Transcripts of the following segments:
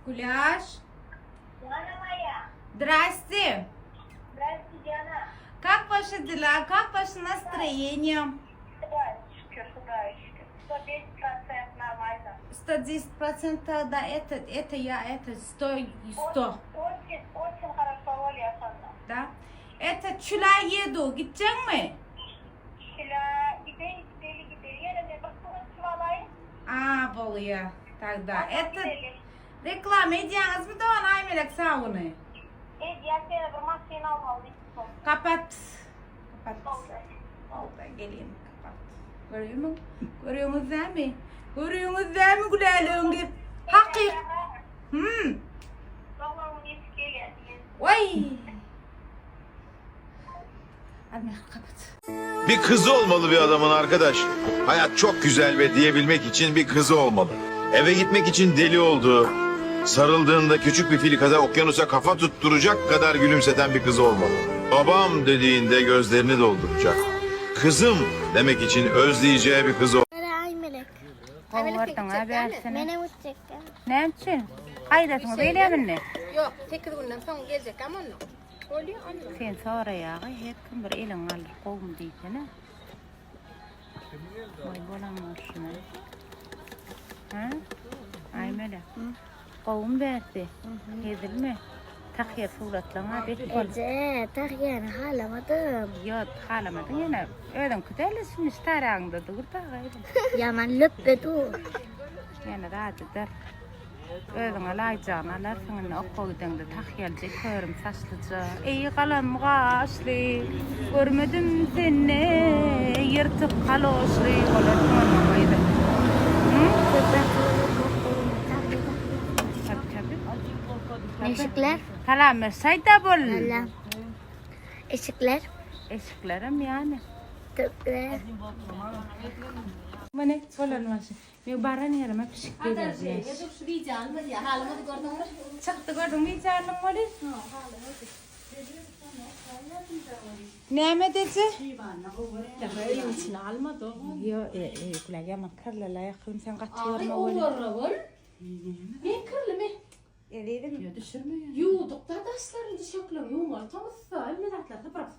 Gulaş. Jana Maya. Здрасте. Здравствуйте, Диана. Как ваши дела? Как ваше настроение? Куда шкер, куда шкер? 110% нормально. 110%, да, это 100 и 100. Очень хорошо, Оля, Санна. Да? Это Чулай еду. Gidecek mi? Şila gidelim. Yine de bakın çuvalayın. А, oluyor. Тогда. Это Gidelim. reklam ediyorsunuz mu da ona aymelek sağını? Diğer sene bir maskeyi almalıyız. Kapat. Kapat. Oldu. Oldu, geleyim. Kapat. Görüyor musun? Görüyorsunuz değil mi? Görüyorsunuz değil mi Gülal'ın? Hakik. Babamın eski geldi. Vay. Almaya kapat. Bir kızı olmalı bir adamın arkadaş. Hayat çok güzel ve diyebilmek için bir kızı olmalı. Eve gitmek için deli olduğu, sarıldığında küçük bir filikada okyanusa kafa tutturacak kadar gülümseten bir kızı olmalı. Babam dediğinde gözlerini dolduracak. Kızım demek için özleyeceği bir kızı Ay melek. Kovardın abi ersene. Mene uçacak. Ne için? Haydatın böyle mi? Yok, 8 günden sonra gelecek ama onu. Oluyor onu. Sen sonra ya, her kim bir elin alır kovum diyeceğine. Vay bolan var şuna. Ha? Ay melek. Kovum verdi. Yedilme. Takya suratlarına bet bol. Ece, tahyana halamadım. Yok halamadın yine. Ödüm kütelesin istarağında dur da gayrı. Yaman löppe dur. Yani rahat eder. Ödüm alayacağını alarsın o koydığında takyalca körüm saçlıca. İyi kalan kaşlı. Görmedim seni. Yırtık kaloşlu. Olasın ona koydu. Eşikler. Kalam sayda bol. Hala. Eşikler. Eşiklerim yani. Töpler. Mana falan var. Ben baran yerime pişik geleceğiz. Ya dur şurayı canlı ya. Halımı gördün mü? Çıktı gördün mü canım var? Ne medeci? Evin içine almadı o. Yo, kulağıma makarla la yakın sen Ay kaçırma o öyle. var var. Ben kırlı mı? Eleydim. Ya düşürme ya. Yuduk da taşların dışakları yumal. Tamam sağ medatlarda bırak.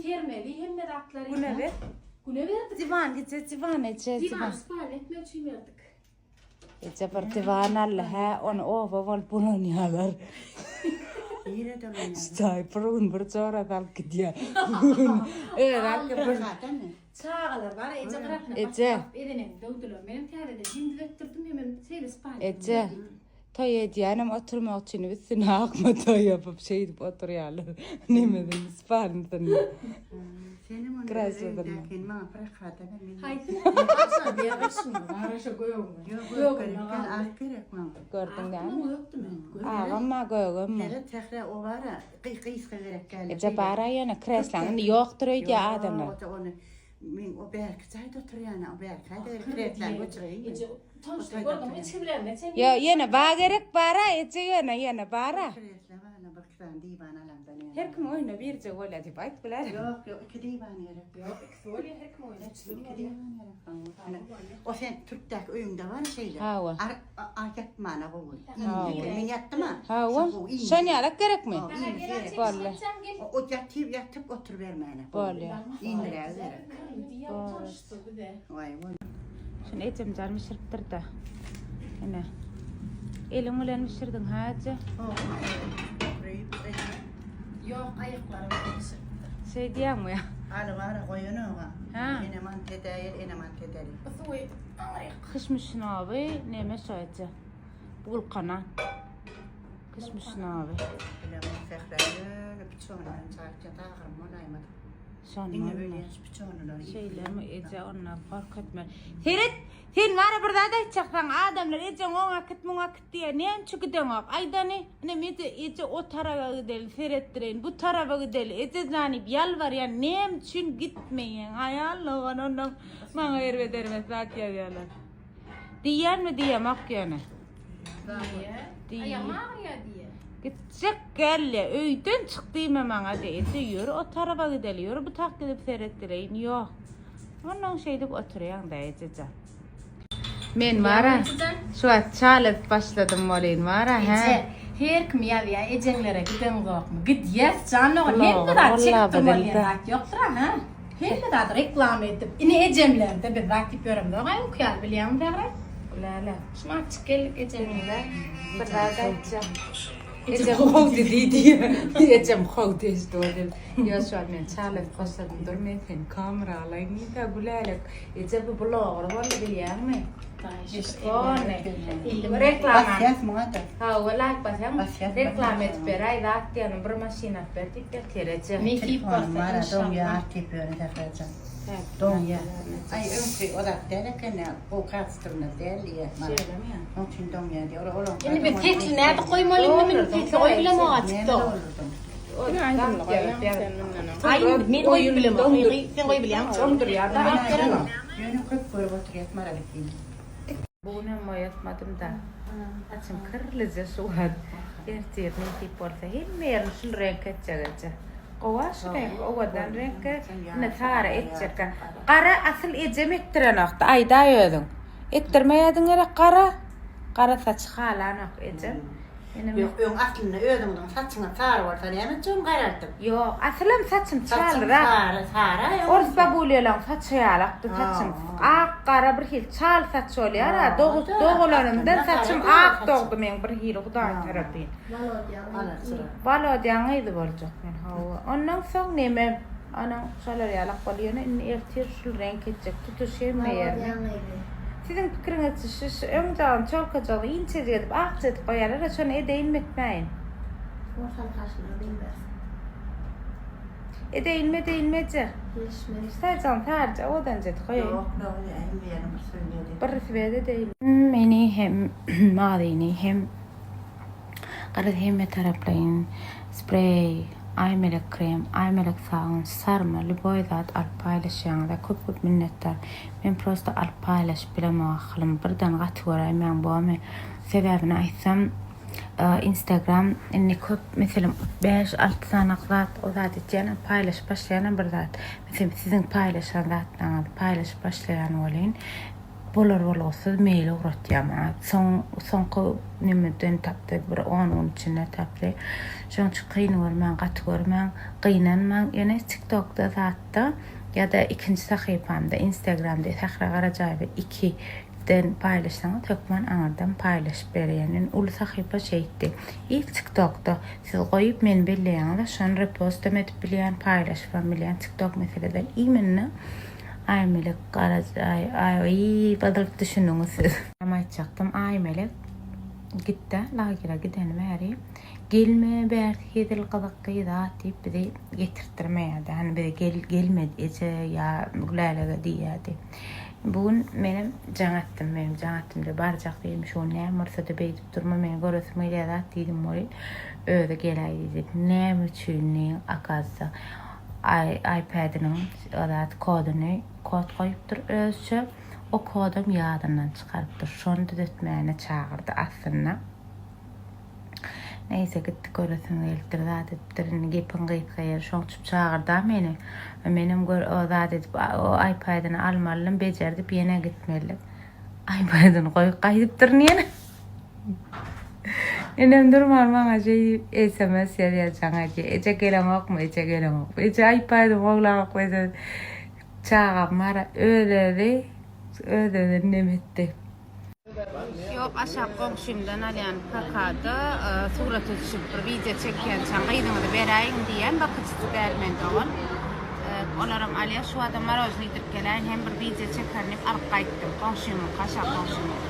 Fermeli hem medatları. Bu ne be? Bu ne verdik? Divan gideceğiz divan edeceğiz Divan divan. spalet ölçüyü verdik. Ece bir divan alla ha onu ova vol bunun yalar. Yine de ben Stay pırın bir çora dal gidiyor. Evet arkadaşlar. Çağalar var. Ece bırakma. Ece. Edenim dövdüler. Benim terede. Şimdi döktürdüm hemen şeyle spalet. Ece. Toy ediyanım oturma için üstüne akma toy yapıp şey edip oturuyorlar. Ne medin ispanın. senin onu Gracias, öğrenirken bana bırak ben. Haydi. Akşam bir yarışın. Araşa koyuyorum. Yok gerek mı? Gördün değil Ama mi? yoktu ben. Ağama koyuyorum. Hele tekrar o var ya kıyıska gerek geldi. Ece bara yana kreslanın yoktur öyle adamlar. O belki sayda oturuyor o belki hayda krekler götürüyor. Ece tanıştık gördüm. Hiç bilen sen. Ya yana bağ gerek bara Ece yana bara. Krekler var bak ben divan alandan. Her kim oyna bir ce öyle de bayt biler. Yok iki divan yere. Yok ikisi oluyor her kim oynar. İki divan yere. O sen Türk'teki oyunda var şeyler. Hava. Arket mana bu. Hava. İyi yattı mı? Ha sen yalak gerek mi? Vallahi. O yatıp otur vermene. Böyle. İndirer. Tanıştık bir de. Vay vay. Şimdi Ecem canımı şırptır da. Yine. Elim ulan mışırdın ha Ece. Yok ayaklarım karışık. Şey diyem mi ya? Ala var koyunu ha. Ha. Eneman tedayir eneman tedayir. Suyu. Kışmışsın abi. Neyme şu Ece? Bul kana. Kışmışsın abi. Eneman fekhrayı piçonlar çarpça tağırım onaymadı. Son Dinle mu? böyle yaş piçonlar. Şeyler mi Ece onunla fark etme. Ferit, sen var ya burada da çıksan adamlar Ece ona kıt diye ne çıkıdın o? Ayda ne Ece o tarafa gidelim Ferit'lerin bu tarafa gidelim Ece zanip yalvar ya ne için gitmeyin ay Allah'ın ondan bana vermez zaten diyorlar. Diyen mi diyemek yani? Diye. Ayağım ağrıyor diye. Gidecek gelle öyden çıktığım bana de yürü o tarafa gidelim bu tak gidip Ferit'lerin yok. Ondan şey deyip oturuyan da Ece'ce. Men vara. Şu at çalıp başladım molin vara ha. Her kim ya ejenlere giden zokmu. Git yes canlı ol. Hem de Allah çektim bedeldi. yoktur ha. Hem de reklam edip. İni ejemlerde bir rakip görüm de. Ay okuyar biliyorum da. Lala. Şuna çıkkel ejenler. Bir daha gaytacağım. Ecem kovdu dedi. Ecem kovdu işte dedim. Ya şu an men çalıp başladım. Durmayın kamera alayım da gülelik. Ecem bu blogger var biliyor musun? İşte reklam. Basiyas mı da? Ha vallahi basam Basiyas. reklam et beray da aktiyanın bir maşina verdik de terece. Ne ki Mara don ya inşallah. artık böyle takacağım. Don ya. Ay ömkü o da derken o kastırını derliye. Onun için don ya diyor. Yani bir tekli nerede koymalıyım mı? Tekli oylama açık da. Ay men oylama. Sen koy biliyorum. Ondur ya da aktiyanın. Yönü kırıp koyup oturuyor mara bikin. Bunu mu yapmadım da. Açım kırlıca suhat. Ertir ne tip olsa hem yerin şun renk edecek. Kovaş renk, ovadan renk ne tara edecek. Qara asıl ecem ettirenak da ayda yödün. Ettirmeyedin hele qara. Qara saç xalanak ecem. Yok ön aslında ödümden saçına sarı var sana hemen çok kararttım. Yo, asılım saçım Saçım çalra. sarı. Orası babulyalan saçı yalaktı saçım. Ak qara bir hil çal saç oluyor ha. Doğularımdan saçım ak doğdu men bir hil Hudaý tarapyn. Valo diýanydy boljak men hawa. Ondan soň neme ana şolar yalak bolýany ertir şu renk etjek tutuş ýermeýär. Sizin pikiriňiz şu öňden çolkajaly inçe edip akça edip goýarlar, şonu edeýin etmeýin. Edeýinmeje. Saçan tarja odan jet goýun. Yok hem yerim söyledi. Barısı verdi değil. Meni hem madeni hem qarad hem taraplayın sprey, ay melek krem, ay melek sabun, sarma, любой zat alıp paylaşýaňyza köp minnettar. Men prosta alıp paylaşyp bilemem ahylym birden gatwara men bu sebäbini aýtsam Instagram inni köp meselem 5-6 sanaklat o zat etjäne paylaşyp başlayan bir zat. Meselem sizin paylaşan zatlaryňyzy paylaşyp başlayan bolýan. Bolar bolsa mail uğratýam. Soňky nimeden tapdy bir 10 içinde tapdy. Şoň üçin kynanmam, gaty görmem, kynanmam. Ýene TikTokda zatda ya da ikinci sahypamda Instagramda Sahra Garajaýew 2 den paylaşsaňyz tökmen aňardan paylaşyp berýänin ulu sahypa şeýdi. İlk TikTokda siz goýup men bilýäňiz, şonu repost edip bilýän, paylaşyp bilýän TikTok meseleden iýmenni ay melek Garajaýew ay badyryp düşündiňiz siz. Ama çaktım ay melek gitti lagira giden bäri gelme belki edil qadaqy zat diýip bizi getirtirmeýärdi. Hani bizi gelmedi ece ya gülälega diýärdi. Bugün benim janatymda barjak diýim şu näme bolsa da beýdip durma meni görürsem ýa-da diýdim moly öýde geläýdi diýip näme üçin akazda iPad'ynyň adat koduny kod goýupdyr özçe o kodum ýadyndan çykarypdyr. Şonu düzeltmäne çagyrdy aslında. Neyse gittik görürsem eldir zat edipdirin gepin gyýpgaýar şoň çyp çagyrda meni. Menim o zat edip o iPad'yny almalym bejerdi ýene gitmeli. iPad'yny goýup gaýdypdyr näme? Enem durmam maňa SMS ýazýaň ece gelemokmy, ece gelemok. Ece iPad'y goýlamak goýsa çağap mara öýleri nemetdi. Yok aşağı komşumdan alyan kakada surat düşüp bir video çekýän çaňyňyzy beräýin diýen bakıçy bermen dogul. Olaram alya şu adam marozny dirip gelen hem bir video çekernik alyp gaýtdym. Komşum, aşağı komşum.